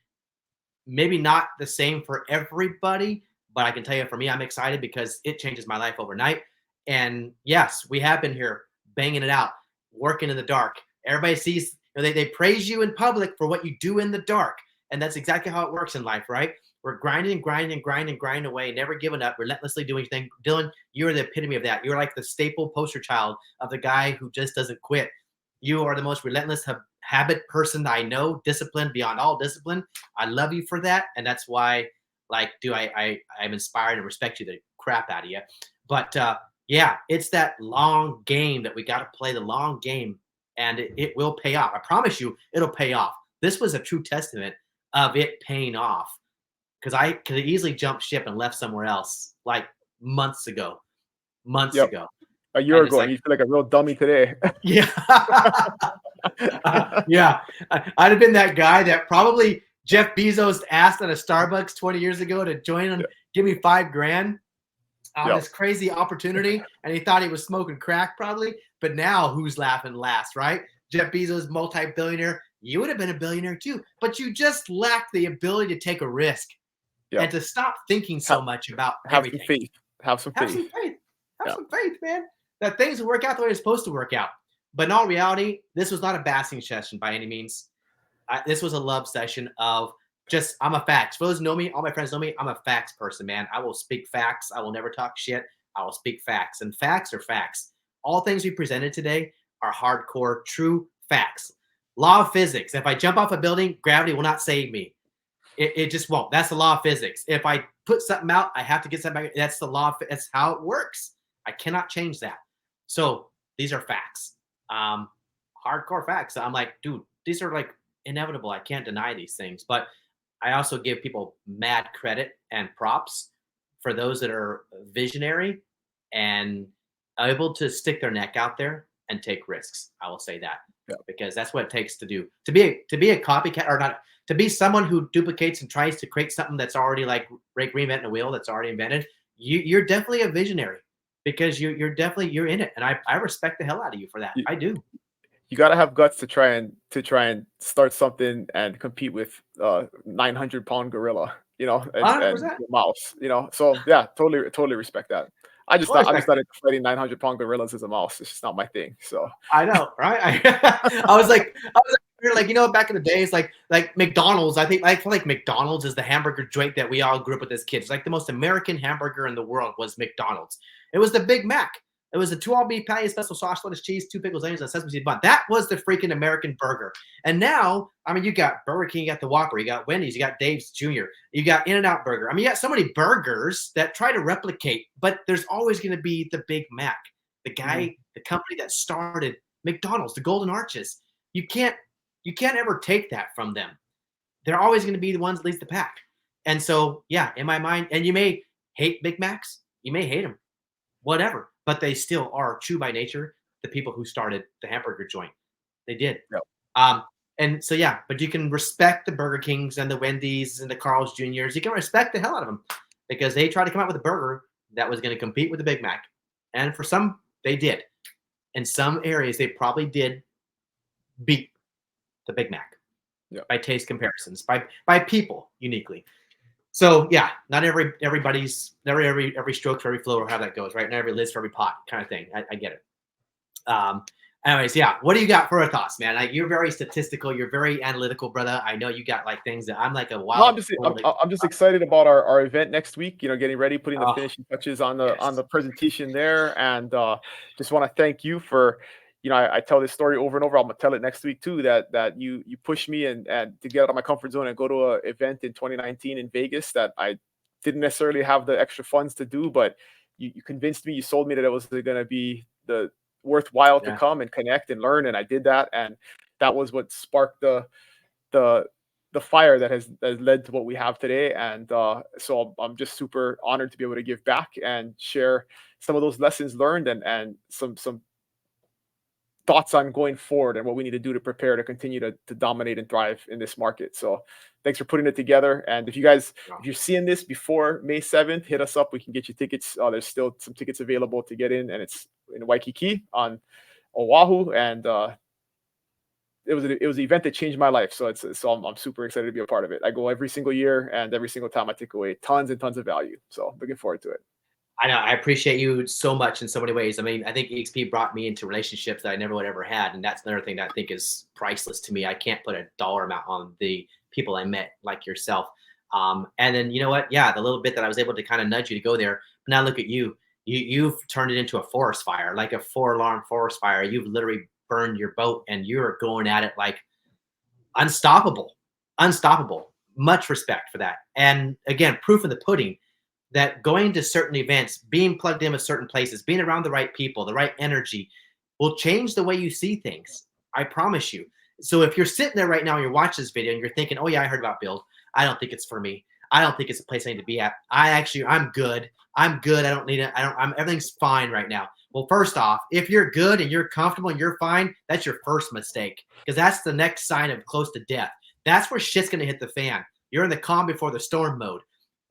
maybe not the same for everybody, but I can tell you for me, I'm excited because it changes my life overnight. And yes, we have been here banging it out, working in the dark. Everybody sees You know, they praise you in public for what you do in the dark. And that's exactly how it works in life, right? We're grinding and grinding and grinding and grinding away, never giving up, relentlessly doing things. Dylan, you're the epitome of that. You're like the staple poster child of the guy who just doesn't quit. You are the most relentless habit person I know, disciplined beyond all discipline. I love you for that. And that's why, like, I'm inspired and respect you the crap out of you. But yeah, it's that long game that we got to play, the long game, and it will pay off. I promise you, it'll pay off. This was a true testament of it paying off, because I could have easily jumped ship and left somewhere else like months ago. A year ago, like, you feel like a real dummy today. Yeah. Yeah. I'd have been that guy that probably Jeff Bezos asked at a Starbucks 20 years ago to join and give me $5,000 on this crazy opportunity. And he thought he was smoking crack probably. But now who's laughing last, right? Jeff Bezos, multi-billionaire. You would have been a billionaire too, but you just lacked the ability to take a risk and to stop thinking so much about everything. Some faith. Have some faith. Have some faith, man. That things will work out the way it's supposed to work out. But in all reality, this was not a bashing session by any means. This was a love session of just, I'm a facts. For those who know me, all my friends know me, I'm a facts person, man. I will speak facts. I will never talk shit. I will speak facts. And facts are facts. All things we presented today are hardcore, true facts. Law of physics. If I jump off a building, gravity will not save me. It just won't. That's the law of physics. If I put something out, I have to get something back. That's the law. That's how it works. I cannot change that. So these are facts. Hardcore facts. I'm like, dude, these are like inevitable. I can't deny these things. But I also give people mad credit and props for those that are visionary and able to stick their neck out there and take risks. I will say that because that's what it takes to do. To be a copycat, or not, to be someone who duplicates and tries to create something that's already like reinventing a wheel that's already invented. You're definitely a visionary, because you're in it, and I respect the hell out of you for that. I do. You got to have guts to try and start something and compete with 900-pound gorilla, you know, and mouse, you know. So yeah, totally respect that. I'm just not into fighting 900-pound gorillas as a mouse. It's just not my thing. So I know, right? I was like, you know, back in the days, like McDonald's. I feel like McDonald's is the hamburger joint that we all grew up with as kids. Like the most American hamburger in the world was McDonald's. It was the Big Mac. It was the 2 all-beef patty, special sauce, lettuce, cheese, 2 pickles, onions, and sesame seed bun. That was the freaking American burger. And now, I mean, you got Burger King, you got the Whopper, you got Wendy's, you got Dave's Jr., you got In-N-Out Burger. I mean, you got so many burgers that try to replicate, but there's always going to be the Big Mac, the guy, the company that started McDonald's, the Golden Arches. You can't ever take that from them. They're always going to be the ones that leads the pack. And so, yeah, in my mind, and you may hate Big Macs, you may hate them, whatever, but they still are true by nature the people who started the hamburger joint. They did. Yep. And so, yeah, but you can respect the Burger Kings and the Wendy's and the Carl's Jr.'s. You can respect the hell out of them because they tried to come out with a burger that was going to compete with the Big Mac. And for some, they did. In some areas, they probably did beat the Big Mac by taste comparisons, by people uniquely. So yeah, not every stroke for every flow or how that goes, right? Not every list for every pot kind of thing. I get it. Anyways, yeah, what do you got for thoughts, man? Like, you're very statistical, you're very analytical, brother. I know you got like things that I'm like a wild. No, I'm just excited about our event next week. You know, getting ready, putting the finishing touches on the presentation there, and just want to thank you for. You know, I tell this story over and over. I'm gonna tell it next week too. That you pushed me and to get out of my comfort zone and go to an event in 2019 in Vegas that I didn't necessarily have the extra funds to do, but you convinced me. You sold me that it was going to be the worthwhile to come and connect and learn, and I did that, and that was what sparked the fire that has led to what we have today. And so I'm just super honored to be able to give back and share some of those lessons learned and some thoughts on going forward and what we need to do to prepare to continue to dominate and thrive in this market. So thanks for putting it together. And if if you're seeing this before May 7th, hit us up. We can get you tickets. There's still some tickets available to get in, and it's in Waikiki on Oahu. And it was an event that changed my life. So I'm super excited to be a part of it. I go every single year, and every single time I take away tons and tons of value. So looking forward to it. I know. I appreciate you so much in so many ways. I mean, I think EXP brought me into relationships that I never would ever had. And that's another thing that I think is priceless to me. I can't put a dollar amount on the people I met like yourself. And then, you know what? Yeah, the little bit that I was able to kind of nudge you to go there. But now look at you. You've turned it into a forest fire, like a 4-alarm forest fire. You've literally burned your boat and you're going at it like unstoppable, unstoppable. Much respect for that. And again, proof in the pudding that going to certain events, being plugged in with certain places, being around the right people, the right energy will change the way you see things. I promise you. So if you're sitting there right now and you're watching this video and you're thinking, oh yeah, I heard about Build. I don't think it's for me. I don't think it's a place I need to be at. I'm good. I'm good. I don't need it. Everything's fine right now. Well, first off, if you're good and you're comfortable and you're fine, that's your first mistake because that's the next sign of close to death. That's where shit's going to hit the fan. You're in the calm before the storm mode.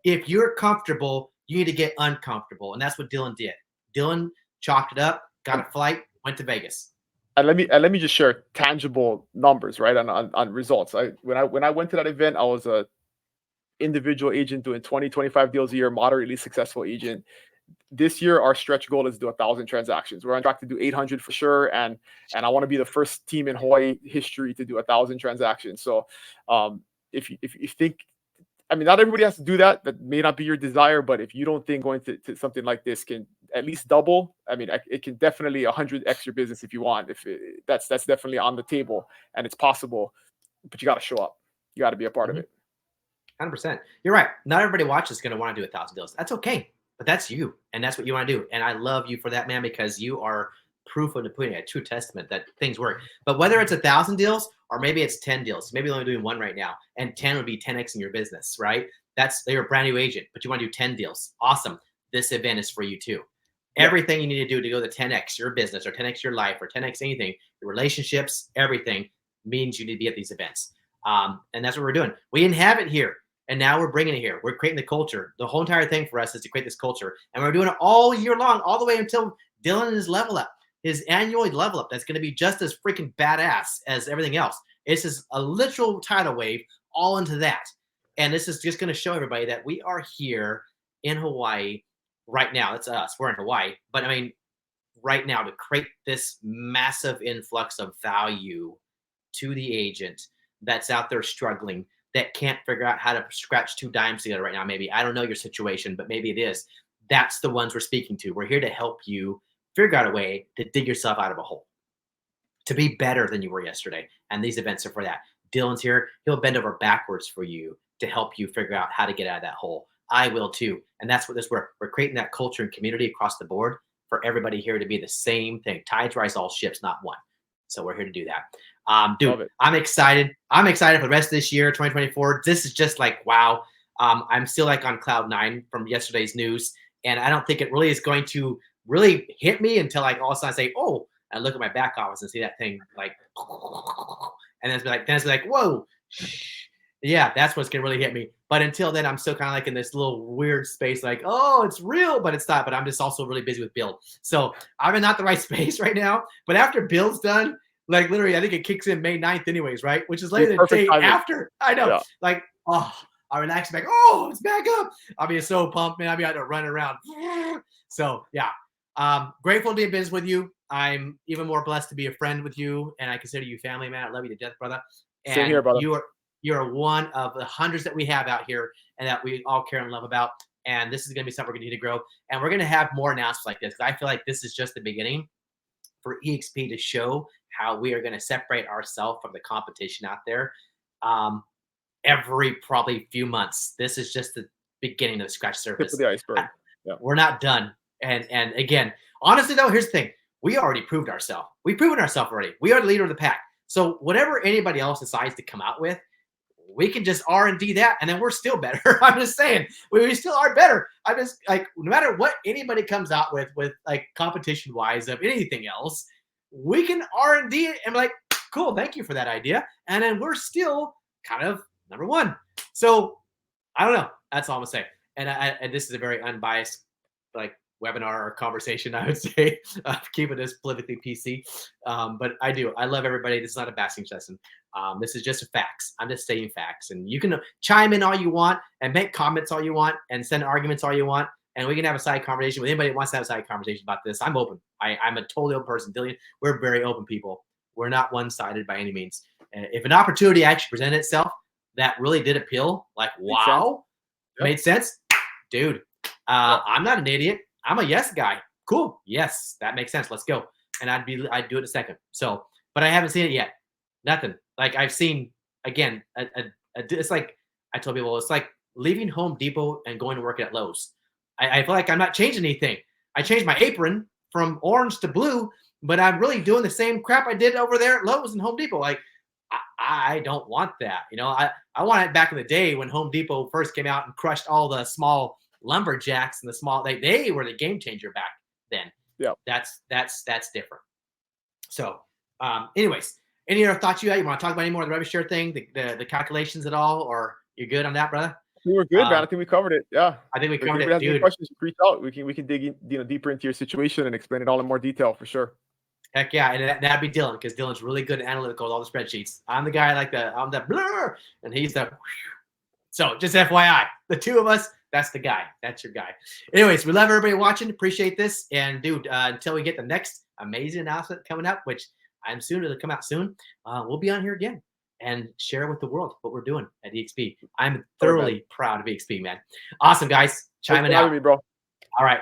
If you're comfortable, you need to get uncomfortable. And that's what Dylan did. Dylan chalked it up, got a flight, went to Vegas. And let me just share tangible numbers, right, on results. When I went to that event, I was a individual agent doing 20, 25 deals a year, moderately successful agent. This year, our stretch goal is to do 1,000 transactions. We're on track to do 800 for sure, and I want to be the first team in Hawaii history to do 1,000 transactions. So, if you think, I mean, not everybody has to do that. That may not be your desire, but if you don't think going to something like this can at least double, I mean, it can definitely 100x your business if you want. That's definitely on the table and it's possible, but you got to show up. You got to be a part of it. 100%. You're right. Not everybody watches is going to want to do 1,000 deals. That's okay, but that's you, and that's what you want to do. And I love you for that, man, because you are proof of the pudding, a true testament that things work. But whether it's 1,000 deals or maybe it's 10 deals, maybe you're only doing one right now, and 10 would be 10x in your business, right? You're a brand new agent, but you want to do 10 deals. Awesome. This event is for you too. Yeah. Everything you need to do to go to 10x your business or 10x your life or 10x anything, your relationships, everything means you need to be at these events. And that's what we're doing. We didn't have it here. And now we're bringing it here. We're creating the culture. The whole entire thing for us is to create this culture. And we're doing it all year long, all the way until Dylan and his level up, his annual level up. That's going to be just as freaking badass as everything else. This is a literal tidal wave all into that. And this is just going to show everybody that we are here in Hawaii right now. That's us. We're in Hawaii. But I mean, right now to create this massive influx of value to the agent that's out there struggling, that can't figure out how to scratch 2 dimes together right now. Maybe, I don't know your situation, but maybe it is. That's the ones we're speaking to. We're here to help you figure out a way to dig yourself out of a hole, to be better than you were yesterday. And these events are for that. Dylan's here. He'll bend over backwards for you to help you figure out how to get out of that hole. I will too. And that's what we're creating that culture and community across the board for everybody here to be the same thing. Tides rise all ships, not one. So we're here to do that. Dude, I'm excited. I'm excited for the rest of this year, 2024. This is just like, wow. I'm still like on cloud 9 from yesterday's news. And I don't think it really is going to really hit me until like all of a sudden I say, oh, I look at my back office and see that thing like, and then it's like, whoa, yeah, that's what's gonna really hit me. But until then, I'm still kind of like in this little weird space, like, oh, it's real, but it's not. But I'm just also really busy with Build. So I'm in not the right space right now. But after Build's done, like literally, I think it kicks in May 9th anyways, right? Which is later than the day after. I know. Yeah. Like, oh, I relax back. Oh, it's back up. I'll be so pumped, man. I'll be out there running around. So yeah. Grateful to be in business with you. I'm even more blessed to be a friend with you, and I consider you family, man. I love you to death, brother. And same here, brother. You're one of the hundreds that we have out here and that we all care and love about. And this is going to be something we're going to need to grow. And we're going to have more announcements like this. I feel like this is just the beginning for EXP to show how we are going to separate ourselves from the competition out there. Every probably few months. This is just the beginning of the scratch surface. Tip of the iceberg. Yeah. We're not done. And again, honestly though, here's the thing. We already proved ourselves. We've proven ourselves already. We are the leader of the pack. So whatever anybody else decides to come out with, we can just R&D that, and then we're still better. I'm just saying, we still are better. I'm just like, no matter what anybody comes out with like competition-wise of anything else, we can R&D it and be like, cool, thank you for that idea. And then we're still kind of number one. So I don't know. That's all I'm gonna say. And this is a very unbiased like webinar or conversation, I would say, keeping this politically PC. But I love everybody. This is not a bashing session. This is just facts. I'm just stating facts. And you can chime in all you want and make comments all you want and send arguments all you want. and we can have a side conversation with anybody that wants to have a side conversation about this. I'm open. I'm a totally open person. Dylan, we're very open people. We're not one-sided by any means. If an opportunity actually presented itself that really did appeal, like, wow, made sense, dude, I'm not an idiot. I'm a yes guy. Cool. Yes, that makes sense. Let's go. And I'd do it in a second. So, but I haven't seen it yet. Nothing. Like, I've seen, again, it's like I told people, it's like leaving Home Depot and going to work at Lowe's. I feel like I'm not changing anything. I changed my apron from orange to blue, but I'm really doing the same crap I did over there at Lowe's and Home Depot. Like, I don't want that. You know, I want it back in the day when Home Depot first came out and crushed all the small lumberjacks and the small, they were the game changer back then. Yeah. That's different. So, anyways, any other thoughts you had? You want to talk about any more of the revenue share thing, the calculations at all, or you're good on that, brother? We were good, man. I think we covered it. Yeah. I think we If covered anybody it, has any dude. questions, reach out. We can dig in, deeper into your situation and explain it all in more detail for sure. Heck yeah, and that'd be Dylan, because Dylan's really good and analytical with all the spreadsheets. I'm the guy I'm the blur, and he's the. So just FYI, the two of us, that's the guy. That's your guy. Anyways, we love everybody watching. Appreciate this, and dude, until we get the next amazing announcement coming up, which I'm soon to come out soon, we'll be on here again and share with the world what we're doing at EXP. I'm thoroughly proud of EXP, man. Awesome, guys. Chiming out. Me, bro. All right.